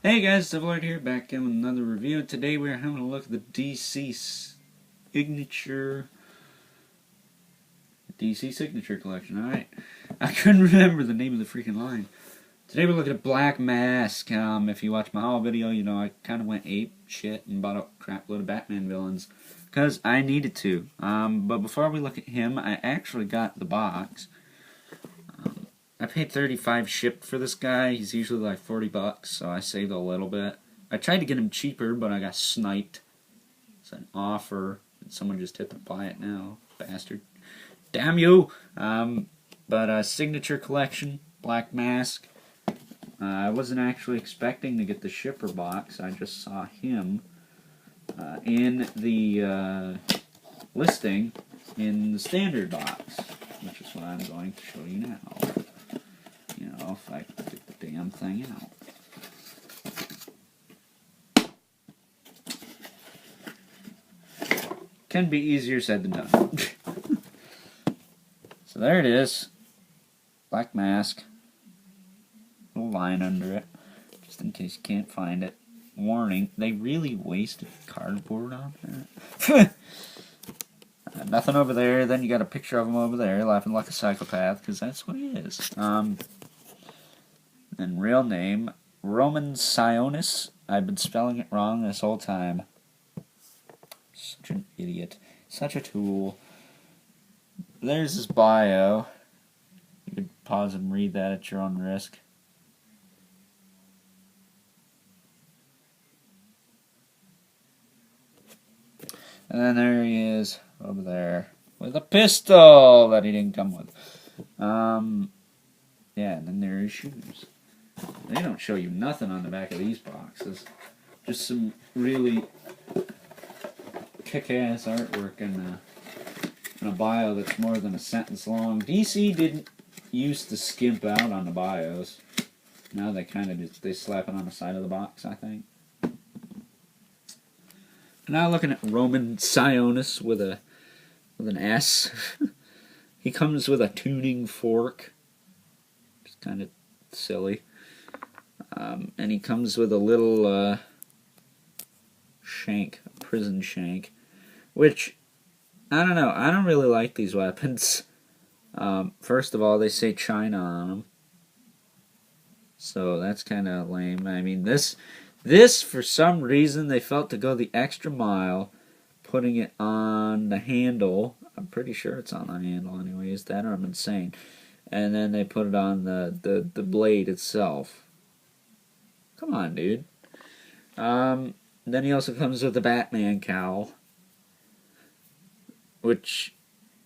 Hey guys, Devlord here, back in with another review. Today we are having a look at the DC Signature Collection. Alright, I couldn't remember the name of the freaking line. Today we're looking at Black Mask. If you watch my haul video, you know I kind of went ape shit and bought a crap load of Batman villains. Because I needed to. But before we look at him, I actually got the box. I paid $35 shipped for this guy. He's usually like $40, so I saved a little bit. I tried to get him cheaper, but I got sniped. It's an offer, and someone just hit the buy it now, bastard. Damn you! But Signature Collection, Black Mask. I wasn't actually expecting to get the shipper box. I just saw him in the listing in the standard box, which is what I'm going to show you now. You know, if I can get the damn thing out. Can be easier said than done. So there it is. Black Mask. Little line under it, just in case you can't find it. Warning, they really wasted cardboard on that. Nothing over there. Then you got a picture of him over there, laughing like a psychopath, because that's what he is. And real name, Roman Sionis. I've been spelling it wrong this whole time. Such an idiot. Such a tool. There's his bio. You could pause and read that at your own risk. And then there he is, over there, with a pistol that he didn't come with. Yeah, and then there are his shoes. They don't show you nothing on the back of these boxes. Just some really kick-ass artwork and a bio that's more than a sentence long. DC didn't used to skimp out on the bios. Now they kind of they slap it on the side of the box, I think. Now looking at Roman Sionis with an S. He comes with a tuning fork. It's kind of silly. And he comes with a little shank, a prison shank, which, I don't know, I don't really like these weapons. First of all, they say China on them, so that's kind of lame. I mean, this, for some reason, they felt to go the extra mile, putting it on the handle. I'm pretty sure it's on the handle anyways, that or I'm insane. And then they put it on the blade itself. Come on, dude. Then he also comes with the Batman cowl, which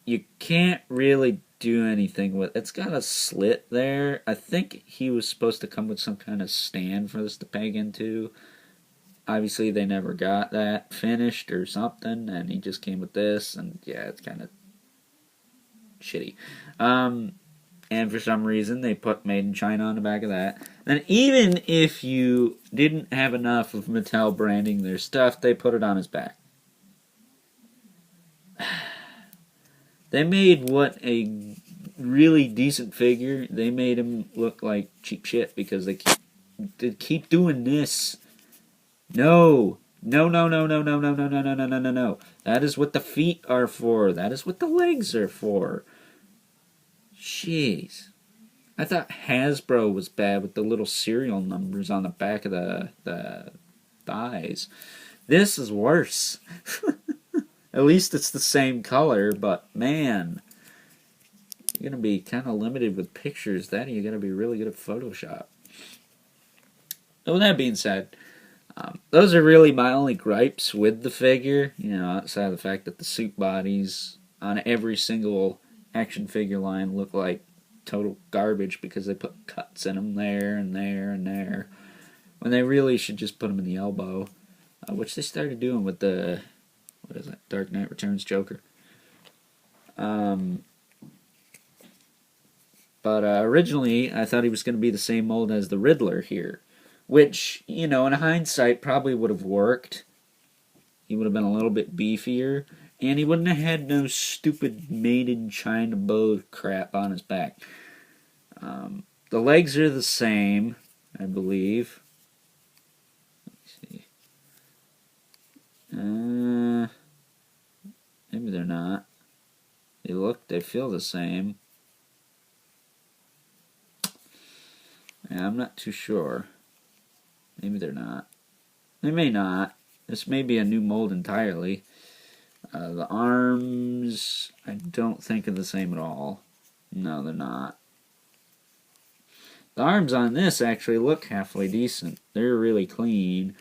you can't really do anything with. It's got a slit there. I think he was supposed to come with some kind of stand for this to peg into. Obviously, they never got that finished or something, and he just came with this, and yeah, it's kind of shitty. And for some reason, they put Made in China on the back of that. And even if you didn't have enough of Mattel branding their stuff, they put it on his back. They made what a really decent figure. They made him look like cheap shit because they keep doing this. No. No. That is what the feet are for. That is what the legs are for. Jeez. I thought Hasbro was bad with the little serial numbers on the back of the thighs. This is worse. At least it's the same color, but man, you're going to be kind of limited with pictures. Then you're going to be really good at Photoshop. So with that being said, Those are really my only gripes with the figure, outside of the fact that the suit bodies on every single action figure line look like total garbage because they put cuts in them there and there and there, when they really should just put them in the elbow, which they started doing with the, what is that, Dark Knight Returns Joker. But originally, I thought he was going to be the same mold as the Riddler here, which, in hindsight, probably would have worked. He would have been a little bit beefier, and he wouldn't have had no stupid made in China bow crap on his back. The legs are the same, I believe. Let me see. Maybe they're not. They feel the same. Yeah, I'm not too sure. Maybe they're not. They may not. This may be a new mold entirely. The arms, I don't think are the same at all. No, they're not. The arms on this actually look halfway decent. They're really clean.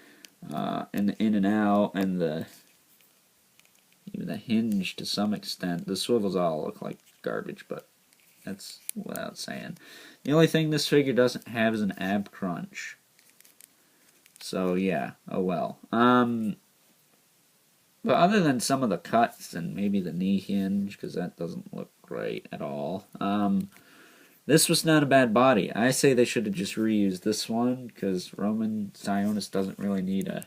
And the in and out, and even the hinge to some extent. The swivels all look like garbage, but that's without saying. The only thing this figure doesn't have is an ab crunch. So yeah, oh well. But other than some of the cuts and maybe the knee hinge, because that doesn't look great at all, this was not a bad body. I say they should have just reused this one, because Roman Sionis doesn't really need a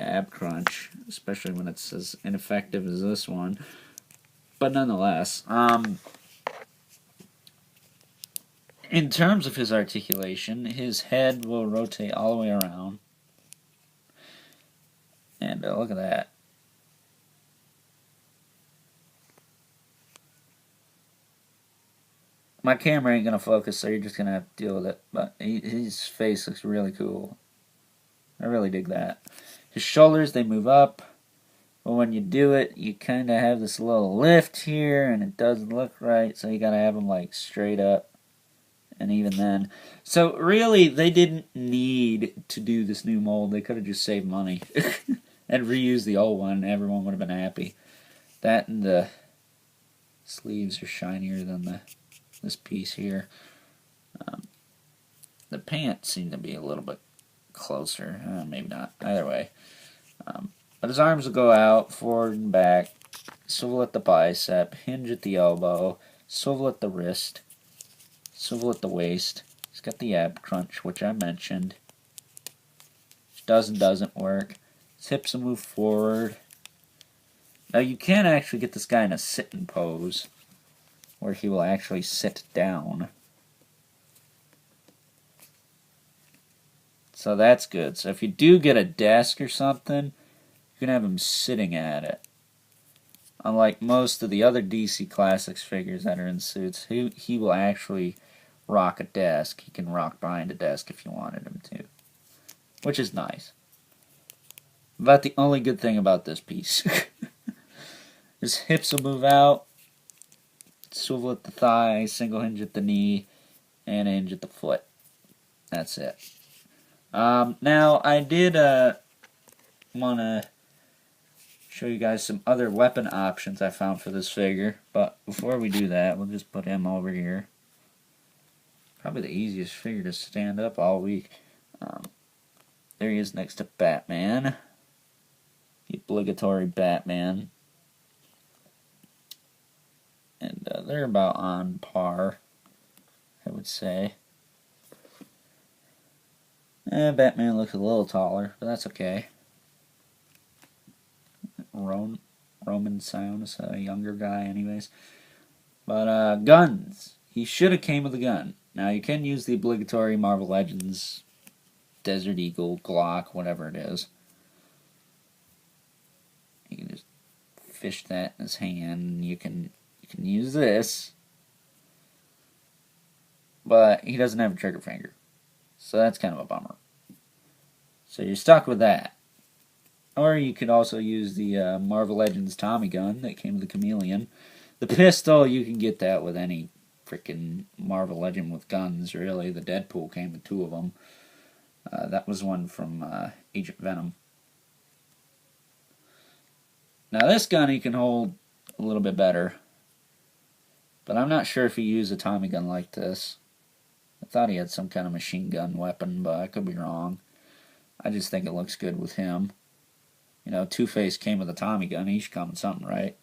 ab crunch, especially when it's as ineffective as this one. But nonetheless, in terms of his articulation, his head will rotate all the way around. And look at that. My camera ain't going to focus, so you're just going to have to deal with it. But his face looks really cool. I really dig that. His shoulders, they move up. But when you do it, you kind of have this little lift here, and it doesn't look right. So you got to have them like straight up. And even then. So really, they didn't need to do this new mold. They could have just saved money. And reused the old one, and everyone would have been happy. That and the sleeves are shinier than this piece here. The pants seem to be a little bit closer. Maybe not. Either way. But his arms will go out, forward and back. Swivel at the bicep, hinge at the elbow, swivel at the wrist, swivel at the waist. He's got the ab crunch, which I mentioned. Which does and doesn't work. His hips will move forward. Now you can actually get this guy in a sitting pose, where he will actually sit down. So that's good. So if you do get a desk or something, you can have him sitting at it. Unlike most of the other DC Classics figures that are in suits, he will actually rock a desk. He can rock behind a desk if you wanted him to, which is nice. About the only good thing about this piece. His hips will move out, swivel at the thigh, single hinge at the knee, and a hinge at the foot. That's it. Now, I did want to show you guys some other weapon options I found for this figure. But before we do that, we'll just put him over here. Probably the easiest figure to stand up all week. There he is next to Batman. The obligatory Batman. And they're about on par, I would say. Batman looks a little taller, but that's okay. Roman Sionis, a younger guy anyways. But guns. He should have came with a gun. Now you can use the obligatory Marvel Legends Desert Eagle, Glock, whatever it is. You can just fish that in his hand. You can use this. But he doesn't have a trigger finger. So that's kind of a bummer. So you're stuck with that. Or you could also use the Marvel Legends Tommy gun that came with the Chameleon. The pistol, you can get that with any freaking Marvel Legend with guns, really. The Deadpool came with 2 of them. That was one from Agent Venom. Now this gun he can hold a little bit better, but I'm not sure if he used a Tommy gun like this. I thought he had some kind of machine gun weapon, but I could be wrong. I just think it looks good with him. You know, Two-Face came with a Tommy gun. He should come with something, right?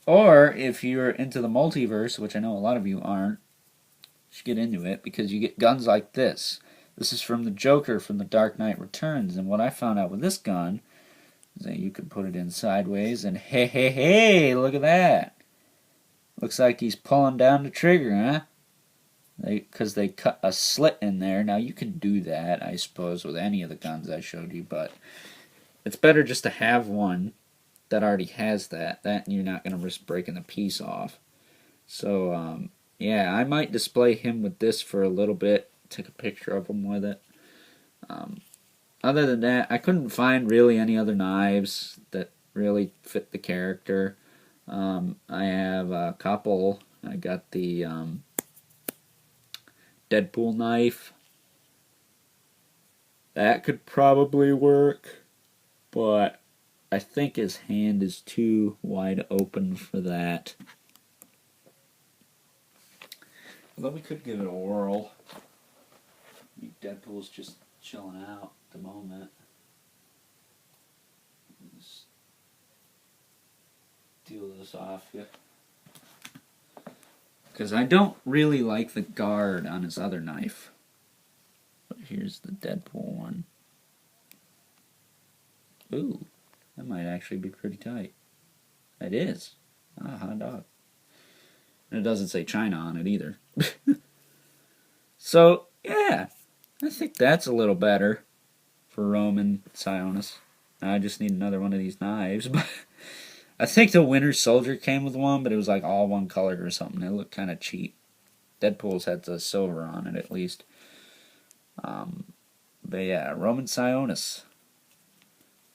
Or, if you're into the multiverse, which I know a lot of you aren't, you should get into it, because you get guns like this. This is from the Joker from The Dark Knight Returns, and what I found out with this gun is that you could put it in sideways, and hey, look at that. Looks like he's pulling down the trigger, huh? Because they cut a slit in there. Now, you can do that, I suppose, with any of the guns I showed you, but it's better just to have one that already has that. That you're not going to risk breaking the piece off. So, yeah, I might display him with this for a little bit. Take a picture of him with it. Other than that, I couldn't find really any other knives that really fit the character. I have a couple. I got the Deadpool knife. That could probably work, but I think his hand is too wide open for that. Although we could give it a whirl. Deadpool's just chilling out at the moment. Just deal this off, yeah. Because I don't really like the guard on his other knife. But here's the Deadpool one. Ooh, that might actually be pretty tight. It is. Ah, hot dog. And it doesn't say China on it either. So, yeah. I think that's a little better for Roman Sionis. I just need another one of these knives. But I think the Winter Soldier came with one, but it was like all one color or something. It looked kind of cheap. Deadpool's had the silver on it at least. But yeah, Roman Sionis.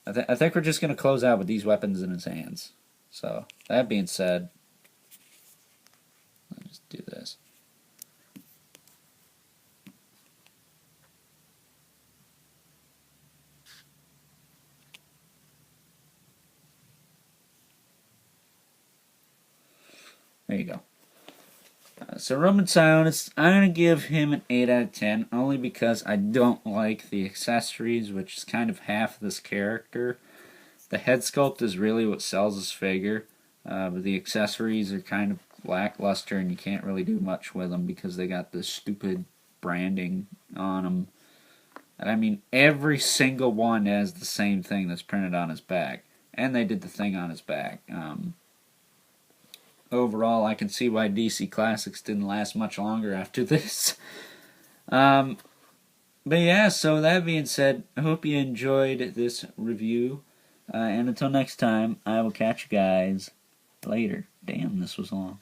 I think we're just going to close out with these weapons in his hands. So, that being said, let's just do this. There you go. So Roman Sionis, I'm going to give him an 8 out of 10, only because I don't like the accessories, which is kind of half this character. The head sculpt is really what sells this figure, but the accessories are kind of lackluster, and you can't really do much with them because they got this stupid branding on them. And I mean, every single one has the same thing that's printed on his back, and they did the thing on his back. Overall, I can see why DC Classics didn't last much longer after this. But yeah, so that being said, I hope you enjoyed this review. And until next time, I will catch you guys later. Damn, this was long.